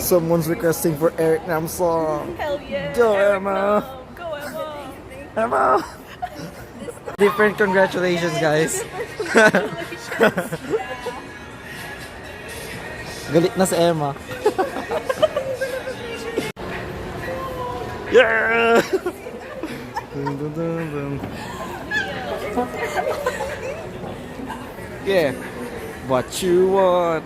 Someone's requesting for Eric Nam song. Hell yeah. Go Emma. Go Emma. Emma. Different congratulations, guys. Galit na si Emma. Yeah. Dun, dun, dun, dun. Yeah. What you want?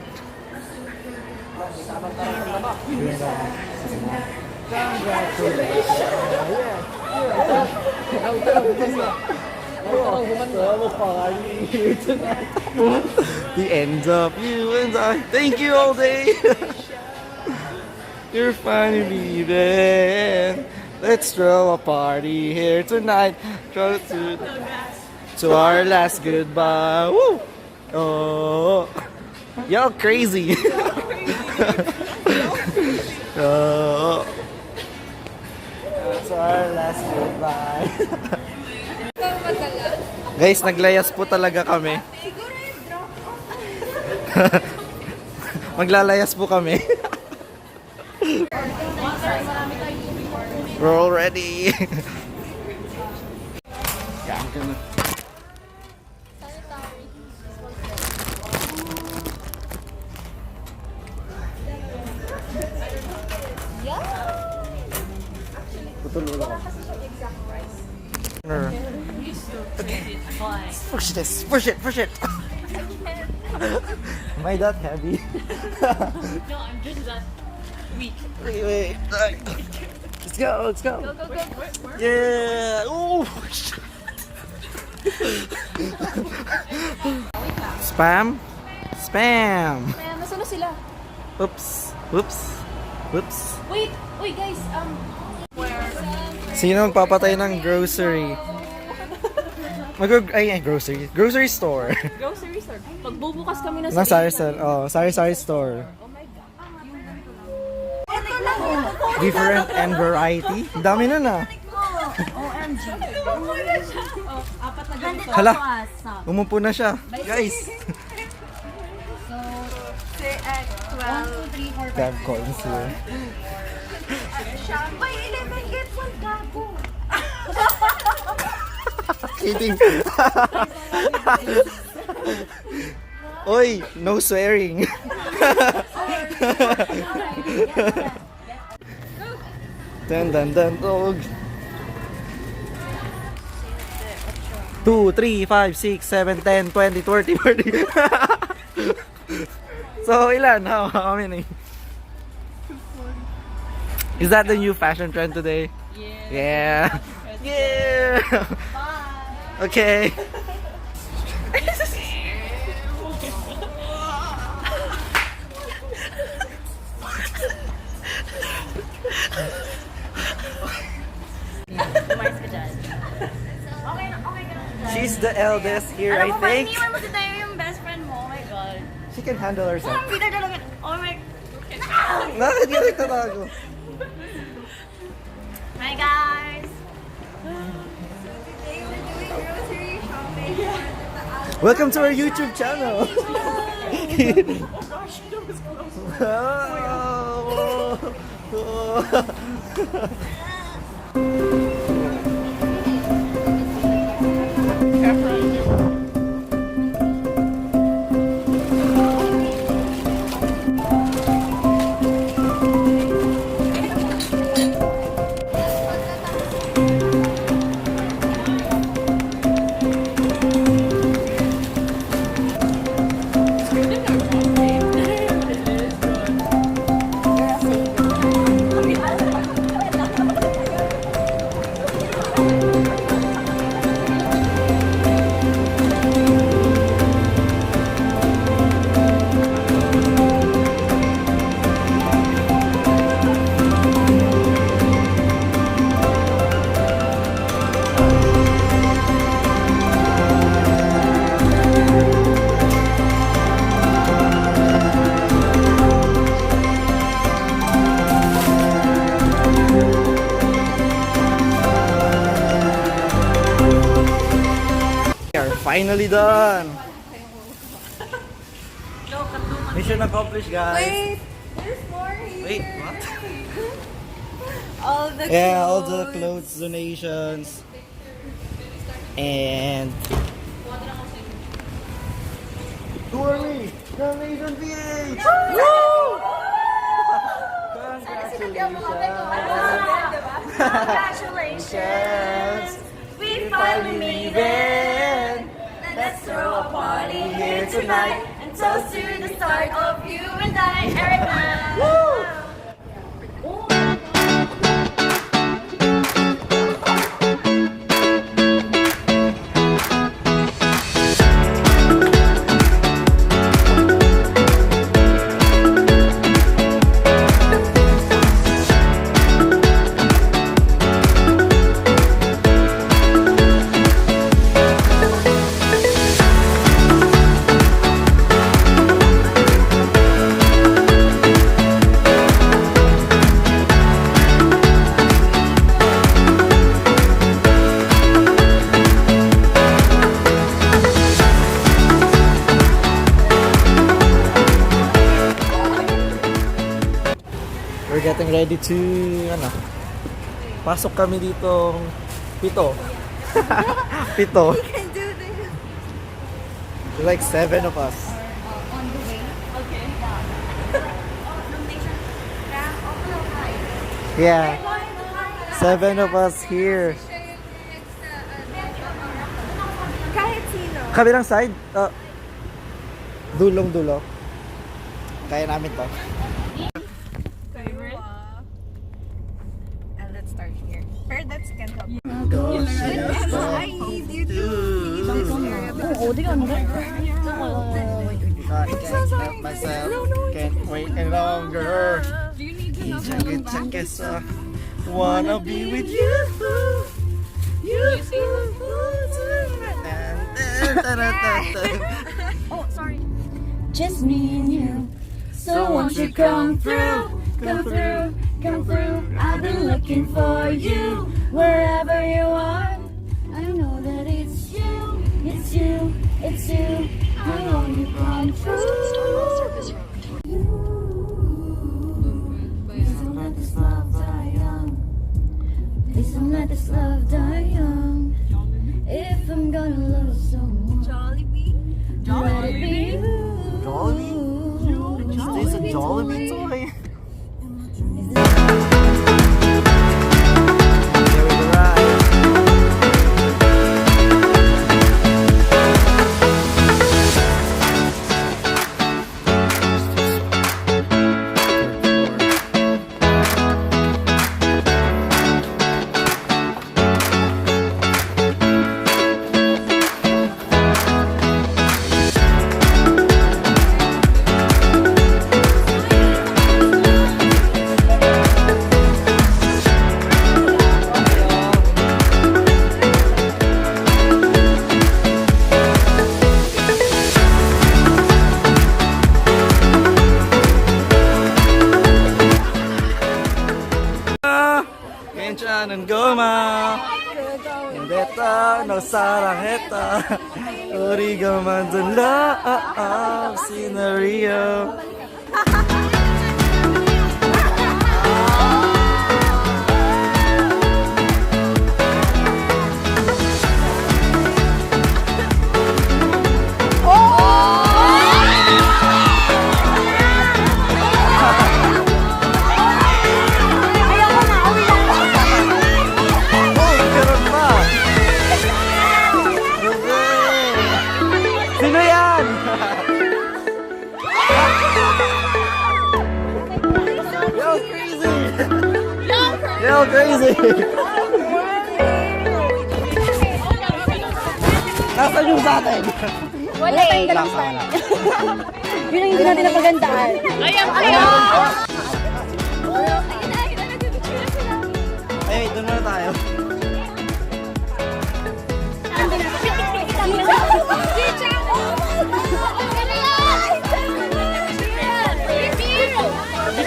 The ends of you and I. Thank you all day. You're finally leaving. Let's throw a party here tonight. To our last goodbye. Woo! Oh, y'all crazy. Oh. To our last goodbye. Guys, naglayas po talaga kami. Maglalayas po kami. We're all ready. Yeah, I'm gonna... Push this, push it, push it. Am I that heavy? No, I'm just that weak. Wait. Let's go, let's go. Go, go, go. Yeah. Ooh. Spam. Spam. Ayan, nasaan na sila? Oops. Oops. Oops. Wait, wait guys, where? Sino magpapatay ng grocery? Grocery store. Grocery store. Pagbubukas kami ng Sari-sari store. Oh my God. Different and variety. Ang dami na na. OMG. Oh, apat na ganito. Hala, umupo na siya. Guys. So, say at 12, 1, 2, 3, 4, 5. Grab coins here. May 11 get 1 gago. Kidding. Oy, no swearing. Dun dun dun dog. 2, 3, 5, 6, 7, 10, 20, 30, 40. So ilan? How many? Is that the new fashion trend today? Yeah. Yeah. Bye. Okay. She's the eldest here, I think. Iniwan mo si Tayo yung best friend mo. Oh my God. She can handle herself. Oh my... Bakit yung nagtatago? Hi guys! Welcome to our YouTube channel. Oh gosh, that was close. Finally done. Mission accomplished, guys. Wait! There's more here. Wait, what? All the Yeah, all clothes. the clothes donations. And who are we? Donation PH! Woo! Congratulations! We finally made it! Let's throw a party here tonight and toast to the start of you and I, Erica! Woo! we're getting ready to, pasok kami dito, pito. Pito. We can do this! Like 7 of us. On the way. Okay. Donation. Yeah, 7 of us here. Kahit sino. Kabilang side, dulong-dulo. Kaya namin to. And let's start here. Pero that's can't help. I need you to. can't help myself, can't wait any longer. Do you need to know Check it, wanna be with you. Oh, sorry. Just me and you. So won't you come through, come through, come through. I've been looking for you wherever you are. I know that it's you, it's you, it's you. I know you come through. Please don't let this love die young. Please don't let this love die young. If I'm gonna love someone, let it be you. Is this a Jollibee toy? Here we arrive. 괜찮은 거마 인데다 너 사랑했다 우리가 만든 love scenario. Sino yan? Yo, crazy! Yo, crazy! Nasaan yung sa atin? Wala tayong dalasan. Yun ang hindi natin napagandaan. Ayam! Ay, doon muna tayo.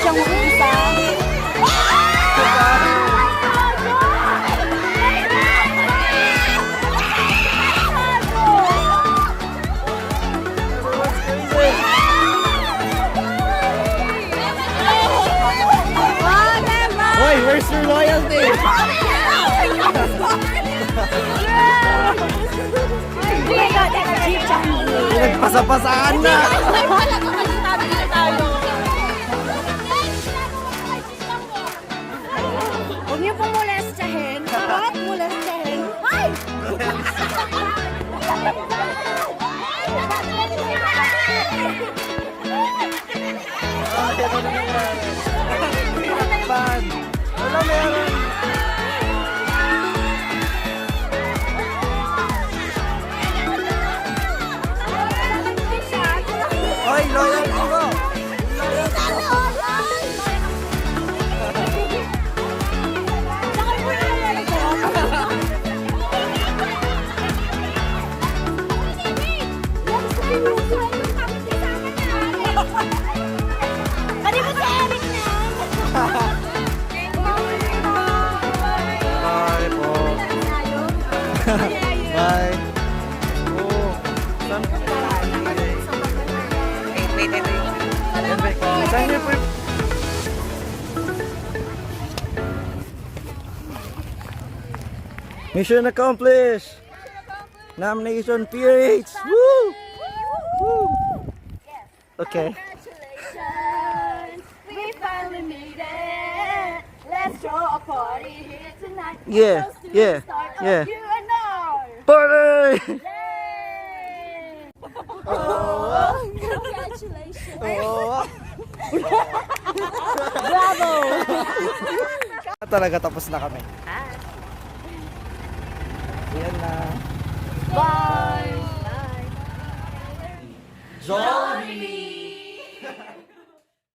Siyang isa. Where's your loyalty? Nagpasa-pasaan na. Huwag niyo pong molestahin. Bakit molestahin? Ay! Wala meron. Oy, loyalty mo. Pwede mo si Eric na. Bye po. Bye. Oh, saan ka pa? Wait. Saan niyo po? Mission accomplished. Nomination PH. Woo! Woo! Okay. Congratulations, we finally made it. Let's throw a party here tonight. Yeah, Close to yeah, the start of yeah. you and I. Party! Yay! Oh. Congratulations. Oh. Bravo! Talaga tapos na kami. Yan na. Bye! Jollibee!